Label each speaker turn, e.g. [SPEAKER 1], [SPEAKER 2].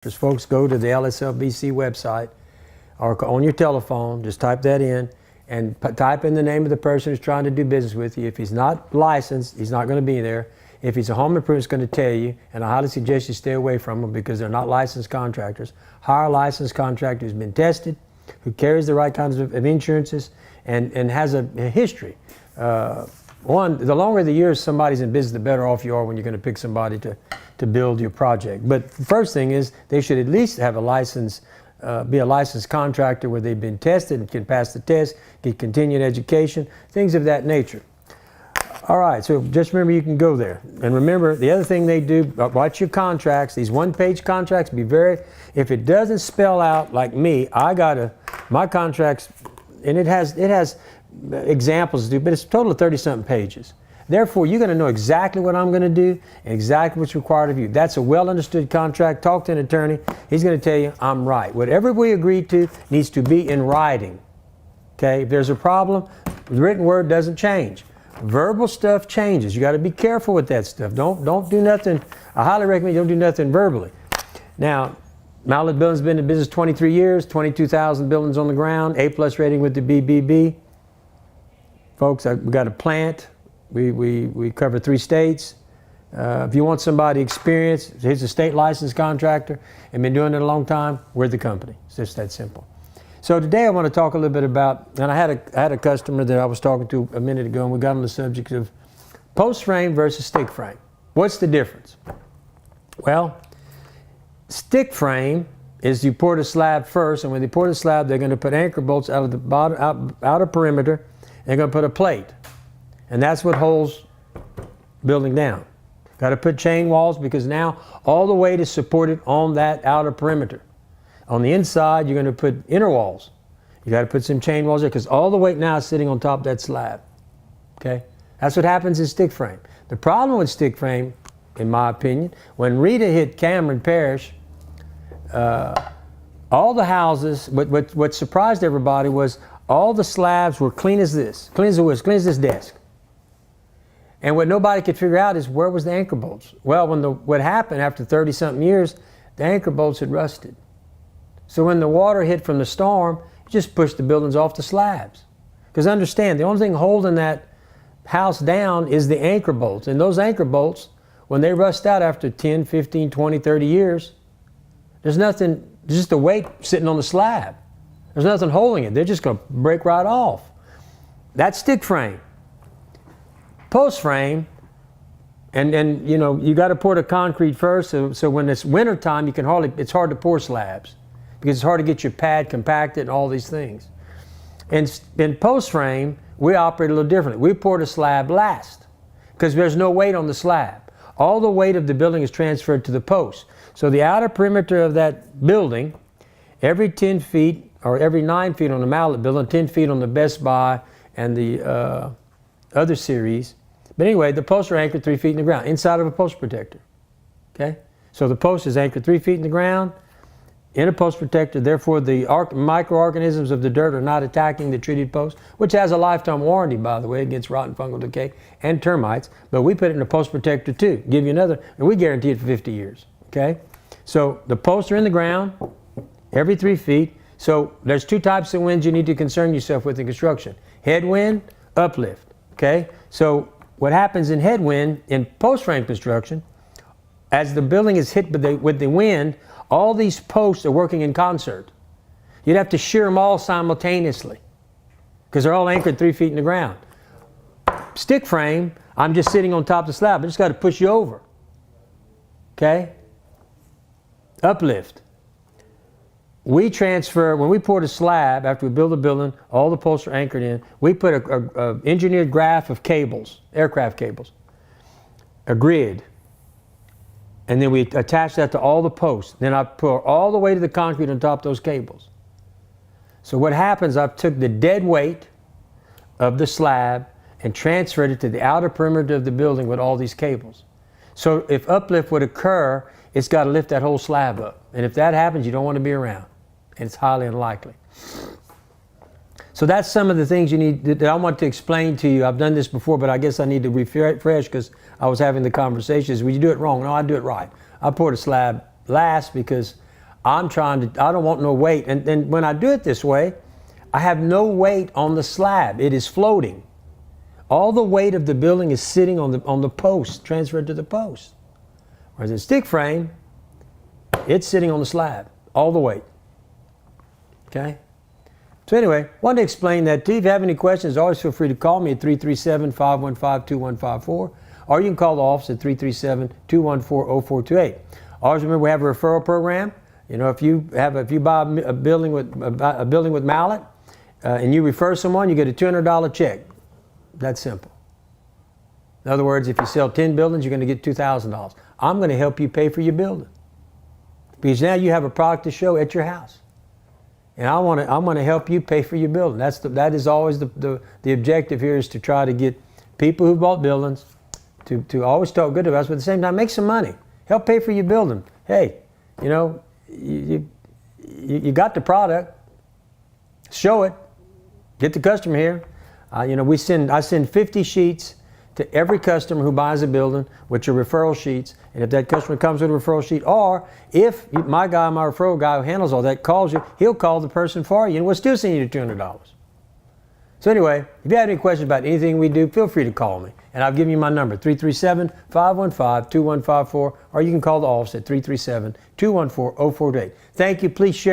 [SPEAKER 1] Just folks, go to the LSLBC website or on your telephone, just type that in and type in the name of the person who's trying to do business with you. If he's not licensed, he's not going to be there. If he's a home improvement, it's going to tell you, and I highly suggest you stay away from them because they're not licensed contractors. Hire a licensed contractor who's been tested, who carries the right kinds of insurances, and has a history. The longer the years somebody's in business, the better off you are when you're going to pick somebody to build your project. But the first thing is they should at least have a license, be a licensed contractor where they've been tested and can pass the test, get continued education, things of that nature. All right, so just remember you can go there. And remember, the other thing they do, watch your contracts, these one-page contracts, if it doesn't spell out like me, my contracts, and it has examples to do, but it's a total of 30-something pages. Therefore, you're going to know exactly what I'm going to do and exactly what's required of you. That's a well-understood contract. Talk to an attorney. He's going to tell you, I'm right. Whatever we agreed to needs to be in writing. Okay? If there's a problem, the written word doesn't change. Verbal stuff changes. You got to be careful with that stuff. Don't do nothing. I highly recommend you don't do nothing verbally. Now, Mallett Building's been in business 23 years, 22,000 buildings on the ground, A+ rating with the BBB. Folks, we got a plant. We cover 3 states. If you want somebody experienced, he's a state licensed contractor and been doing it a long time, we're the company. It's just that simple. So today I want to talk a little bit about, and I had a customer that I was talking to a minute ago, and we got on the subject of post frame versus stick frame. What's the difference? Well, stick frame is you pour the slab first, and when they pour the slab, they're going to put anchor bolts out of the bottom, outer perimeter. They're going to put a plate, and that's what holds building down. Got to put chain walls because now all the weight is supported on that outer perimeter. On the inside, you're going to put inner walls. You got to put some chain walls there because all the weight now is sitting on top of that slab. Okay, that's what happens in stick frame. The problem with stick frame, in my opinion, when Rita hit Cameron Parish, all the houses. What surprised everybody was all the slabs were clean as this, clean as this desk. And what nobody could figure out is where was the anchor bolts? Well, what happened after 30-something years, the anchor bolts had rusted. So when the water hit from the storm, it just pushed the buildings off the slabs. Because understand, the only thing holding that house down is the anchor bolts. And those anchor bolts, when they rust out after 10, 15, 20, 30 years, there's nothing, just the weight sitting on the slab. There's nothing holding it. They're just going to break right off. That's stick frame. Post frame, and you know, you got to pour the concrete first. So when it's winter time, it's hard to pour slabs because it's hard to get your pad compacted and all these things. And in post frame, we operate a little differently. We pour the slab last because there's no weight on the slab. All the weight of the building is transferred to the post. So the outer perimeter of that building, every 10 feet or every 9 feet on the Mallett building, 10 feet on the Best Buy and the other series. But anyway, the posts are anchored 3 feet in the ground, inside of a post protector. Okay? So the post is anchored 3 feet in the ground, in a post protector. Therefore, the microorganisms of the dirt are not attacking the treated post, which has a lifetime warranty, by the way, against rotten fungal decay and termites. But we put it in a post protector too. Give you another, and we guarantee it for 50 years. Okay? So the posts are in the ground every 3 feet. So there's 2 types of winds you need to concern yourself with in construction. Headwind, uplift. Okay? So what happens in headwind in post frame construction, as the building is hit with the wind, all these posts are working in concert. You'd have to shear them all simultaneously because they're all anchored 3 feet in the ground. Stick frame, I'm just sitting on top of the slab. I just got to push you over. Okay? Uplift. We transfer, when we pour the slab, after we build the building, all the posts are anchored in, we put a engineered graph of cables, aircraft cables, a grid, and then we attach that to all the posts. Then I pour all the way to the concrete on top of those cables. So what happens, I took the dead weight of the slab and transferred it to the outer perimeter of the building with all these cables. So if uplift would occur, it's got to lift that whole slab up. And if that happens, you don't want to be around. And it's highly unlikely. So that's some of the things you need that I want to explain to you. I've done this before, but I guess I need to refresh because I was having the conversations. When you do it wrong, no, I do it right. I pour the slab last because I don't want no weight. And then when I do it this way, I have no weight on the slab. It is floating. All the weight of the building is sitting on the post, transferred to the post. Whereas in stick frame, it's sitting on the slab, all the weight. Okay? So anyway, wanted to explain that to you. If you have any questions, always feel free to call me at 337-515-2154, or you can call the office at 337-214-0428. Always remember we have a referral program. You know, if you buy a building with Mallett and you refer someone, you get a $200 check. That's simple. In other words, if you sell 10 buildings, you're going to get $2,000. I'm going to help you pay for your building, because now you have a product to show at your house. And I want to help you pay for your building. That is always the objective here, is to try to get people who bought buildings to always talk good about us, but at the same time make some money. Help pay for your building. Hey, you know, you got the product. Show it. Get the customer here. You know, I send 50 sheets to every customer who buys a building, which are referral sheets. And if that customer comes with a referral sheet, or if my referral guy who handles all that calls you, he'll call the person for you, and we'll still send you the $200. So anyway, if you have any questions about anything we do, feel free to call me. And I've given you my number, 337-515-2154, or you can call the office at 337-214-0428. Thank you. Please share.